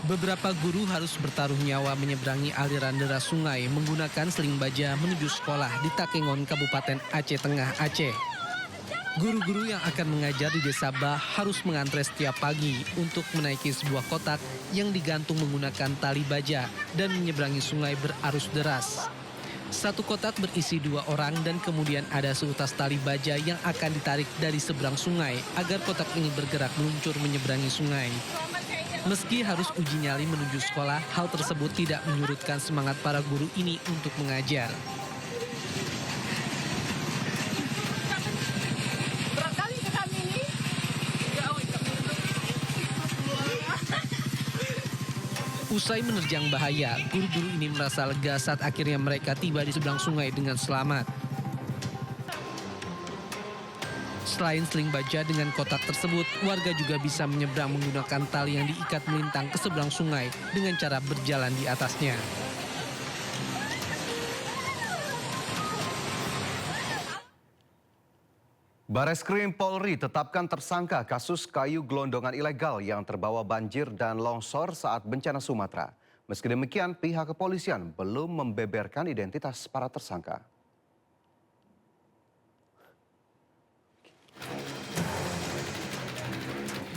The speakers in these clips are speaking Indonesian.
Beberapa guru harus bertaruh nyawa menyeberangi aliran deras sungai menggunakan seling baja menuju sekolah di Takengon, Kabupaten Aceh Tengah, Aceh. Guru-guru yang akan mengajar di Desa Bah harus mengantre setiap pagi untuk menaiki sebuah kotak yang digantung menggunakan tali baja dan menyeberangi sungai berarus deras. Satu kotak berisi 2 orang dan kemudian ada seutas tali baja yang akan ditarik dari seberang sungai agar kotak ini bergerak meluncur menyeberangi sungai. Meski harus uji nyali menuju sekolah, hal tersebut tidak menyurutkan semangat para guru ini untuk mengajar. Usai menerjang bahaya, guru-guru ini merasa lega saat akhirnya mereka tiba di seberang sungai dengan selamat. Selain seling baja dengan kotak tersebut, warga juga bisa menyeberang menggunakan tali yang diikat melintang ke seberang sungai dengan cara berjalan di atasnya. Bareskrim Polri tetapkan tersangka kasus kayu gelondongan ilegal yang terbawa banjir dan longsor saat bencana Sumatera. Meski demikian, pihak kepolisian belum membeberkan identitas para tersangka.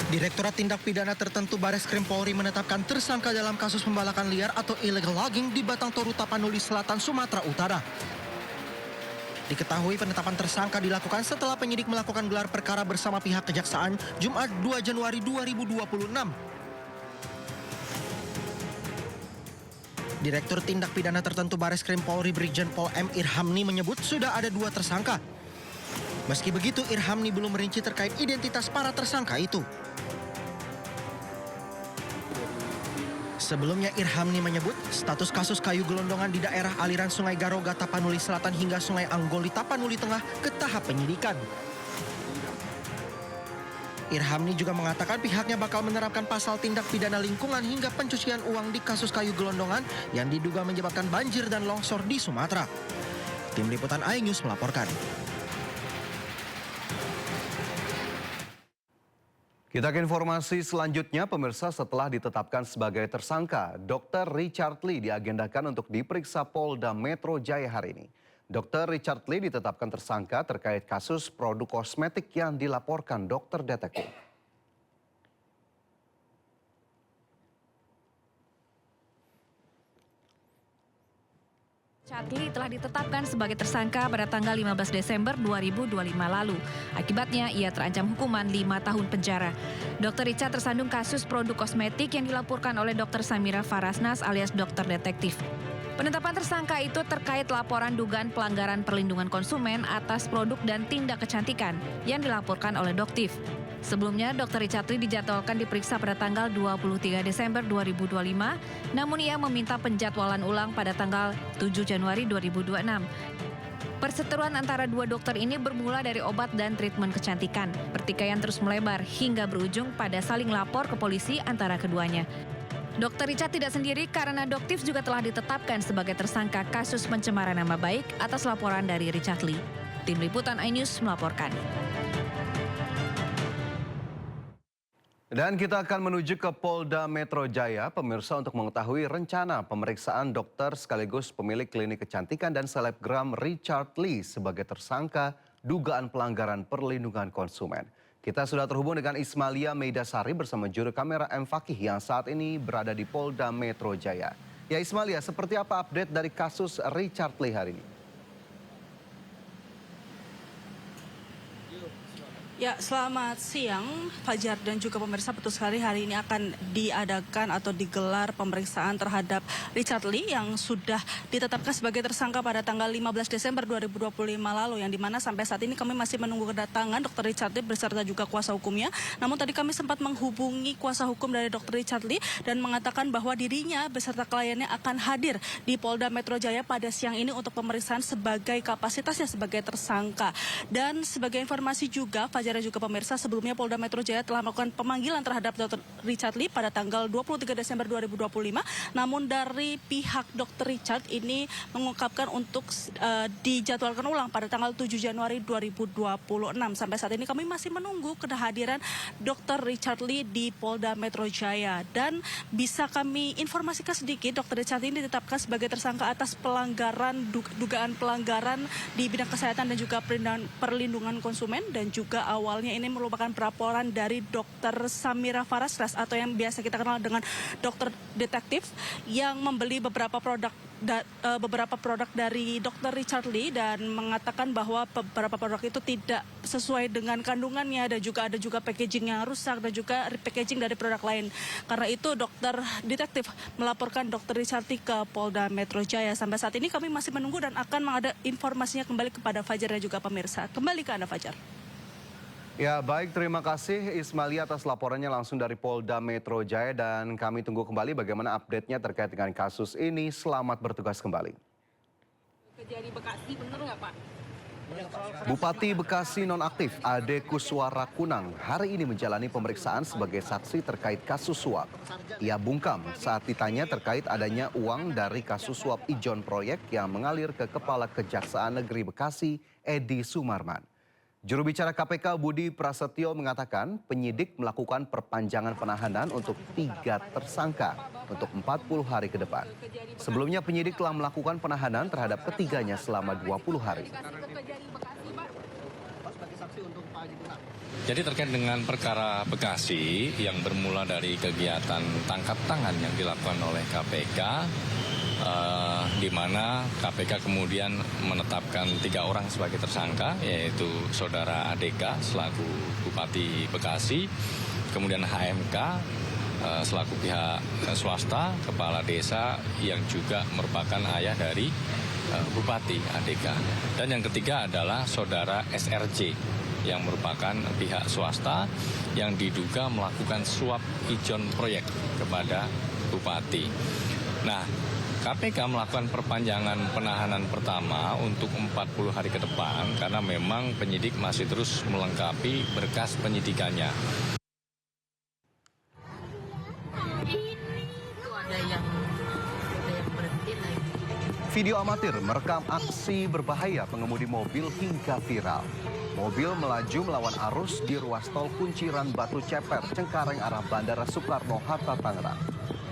Direktorat Tindak Pidana Tertentu Bareskrim Polri menetapkan tersangka dalam kasus pembalakan liar atau illegal logging di Batang Toru, Tapanuli Selatan, Sumatera Utara. Diketahui penetapan tersangka dilakukan setelah penyidik melakukan gelar perkara bersama pihak kejaksaan Jumat 2 Januari 2026. Direktur Tindak Pidana Tertentu Bareskrim Polri Brigjen Pol M. Irhamni menyebut sudah ada 2 tersangka. Meski begitu, Irhamni belum merinci terkait identitas para tersangka itu. Sebelumnya Irhamni menyebut status kasus kayu gelondongan di daerah aliran Sungai Garoga Tapanuli Selatan hingga Sungai Anggoli Tapanuli Tengah ke tahap penyidikan. Irhamni juga mengatakan pihaknya bakal menerapkan pasal tindak pidana lingkungan hingga pencucian uang di kasus kayu gelondongan yang diduga menyebabkan banjir dan longsor di Sumatera. Tim Liputan iNews melaporkan. Kita ke informasi selanjutnya, pemirsa. Setelah ditetapkan sebagai tersangka, Dr. Richard Lee diagendakan untuk diperiksa Polda Metro Jaya hari ini. Dr. Richard Lee ditetapkan tersangka terkait kasus produk kosmetik yang dilaporkan dokter detektif. Richard Lee telah ditetapkan sebagai tersangka pada tanggal 15 Desember 2025 lalu. Akibatnya, ia terancam hukuman 5 tahun penjara. Dr. Richard tersandung kasus produk kosmetik yang dilaporkan oleh Dr. Samira Farasnas alias dokter detektif. Penetapan tersangka itu terkait laporan dugaan pelanggaran perlindungan konsumen atas produk dan tindak kecantikan yang dilaporkan oleh Doktif. Sebelumnya, Dr. Richard Lee dijadwalkan diperiksa pada tanggal 23 Desember 2025, namun ia meminta penjadwalan ulang pada tanggal 7 Januari 2026. Perseteruan antara 2 dokter ini bermula dari obat dan treatment kecantikan. Pertikaian terus melebar hingga berujung pada saling lapor ke polisi antara keduanya. Dr. Richard tidak sendiri karena Doktif juga telah ditetapkan sebagai tersangka kasus pencemaran nama baik atas laporan dari Richard Lee. Tim Liputan iNews melaporkan. Dan kita akan menuju ke Polda Metro Jaya, pemirsa, untuk mengetahui rencana pemeriksaan dokter sekaligus pemilik klinik kecantikan dan selebgram Richard Lee sebagai tersangka dugaan pelanggaran perlindungan konsumen. Kita sudah terhubung dengan Ismalia Meidasari bersama juru kamera M. Fakih yang saat ini berada di Polda Metro Jaya. Ya Ismalia, seperti apa update dari kasus Richard Lee hari ini? Ya, selamat siang Fajar dan juga pemirsa. Betul sekali, hari ini akan diadakan atau digelar pemeriksaan terhadap Richard Lee yang sudah ditetapkan sebagai tersangka pada tanggal 15 Desember 2025 lalu, yang dimana sampai saat ini kami masih menunggu kedatangan Dr. Richard Lee beserta juga kuasa hukumnya. Namun tadi kami sempat menghubungi kuasa hukum dari Dr. Richard Lee dan mengatakan bahwa dirinya beserta kliennya akan hadir di Polda Metro Jaya pada siang ini untuk pemeriksaan sebagai kapasitasnya sebagai tersangka. Dan sebagai informasi juga Fajar Fajar dan juga pemirsa, sebelumnya Polda Metro Jaya telah melakukan pemanggilan terhadap Dr. Richard Lee pada tanggal 23 Desember 2025. Namun dari pihak Dr. Richard ini mengungkapkan untuk dijadwalkan ulang pada tanggal 7 Januari 2026. Sampai saat ini kami masih menunggu kehadiran Dr. Richard Lee di Polda Metro Jaya. Dan bisa kami informasikan sedikit, Dr. Richard Lee ditetapkan sebagai tersangka atas dugaan pelanggaran di bidang kesehatan dan juga perlindungan konsumen, dan juga awalnya ini merupakan pelaporan dari Dr. Samira Farasras atau yang biasa kita kenal dengan dokter detektif yang membeli beberapa produk dari Dr. Richard Lee dan mengatakan bahwa beberapa produk itu tidak sesuai dengan kandungannya, dan juga ada packaging yang rusak dan juga packaging dari produk lain. Karena itu dokter detektif melaporkan Dr. Richard Lee ke Polda Metro Jaya. Sampai saat ini kami masih menunggu dan akan ada informasinya kembali kepada Fajar dan juga pemirsa. Kembali ke Anda, Fajar. Ya baik, terima kasih Ismaili atas laporannya langsung dari Polda Metro Jaya, dan kami tunggu kembali bagaimana update-nya terkait dengan kasus ini. Selamat bertugas kembali. Kejadian Bekasi bener nggak Pak? Bupati Bekasi nonaktif Ade Kuswara Kunang hari ini menjalani pemeriksaan sebagai saksi terkait kasus suap. Ia bungkam saat ditanya terkait adanya uang dari kasus suap ijon proyek yang mengalir ke Kepala Kejaksaan Negeri Bekasi, Edi Sumarman. Juru bicara KPK Budi Prasetyo mengatakan penyidik melakukan perpanjangan penahanan untuk 3 tersangka untuk 40 hari ke depan. Sebelumnya penyidik telah melakukan penahanan terhadap ketiganya selama 20 hari. Jadi terkait dengan perkara Bekasi yang bermula dari kegiatan tangkap tangan yang dilakukan oleh KPK, di mana KPK kemudian menetapkan 3 orang sebagai tersangka, yaitu Saudara ADK selaku Bupati Bekasi, kemudian HMK selaku pihak swasta, kepala desa yang juga merupakan ayah dari Bupati ADK. Dan yang ketiga adalah Saudara SRJ yang merupakan pihak swasta yang diduga melakukan suap ijon proyek kepada Bupati. Nah, KPK melakukan perpanjangan penahanan pertama untuk 40 hari ke depan karena memang penyidik masih terus melengkapi berkas penyidikannya. Video amatir merekam aksi berbahaya pengemudi mobil hingga viral. Mobil melaju melawan arus di ruas tol Kunciran Batu Ceper, Cengkareng arah Bandara Soekarno-Hatta, Tangerang.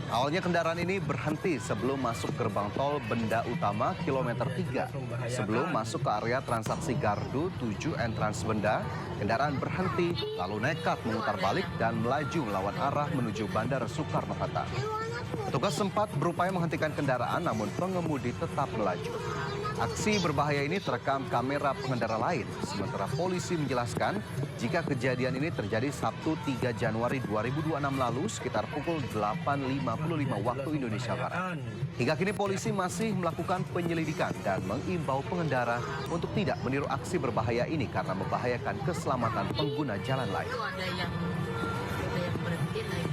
Awalnya kendaraan ini berhenti sebelum masuk gerbang tol Benda Utama kilometer 3. Sebelum masuk ke area transaksi Gardu 7 entrance Benda, kendaraan berhenti lalu nekat memutar balik dan melaju melawan arah menuju Bandara Soekarno-Hatta. Petugas sempat berupaya menghentikan kendaraan namun pengemudi tetap melaju. Aksi berbahaya ini terekam kamera pengendara lain. Sementara polisi menjelaskan jika kejadian ini terjadi Sabtu 3 Januari 2026 lalu sekitar pukul 8.55 waktu Indonesia Barat. Hingga kini polisi masih melakukan penyelidikan dan mengimbau pengendara untuk tidak meniru aksi berbahaya ini karena membahayakan keselamatan pengguna jalan lain. Ada yang berhenti lagi.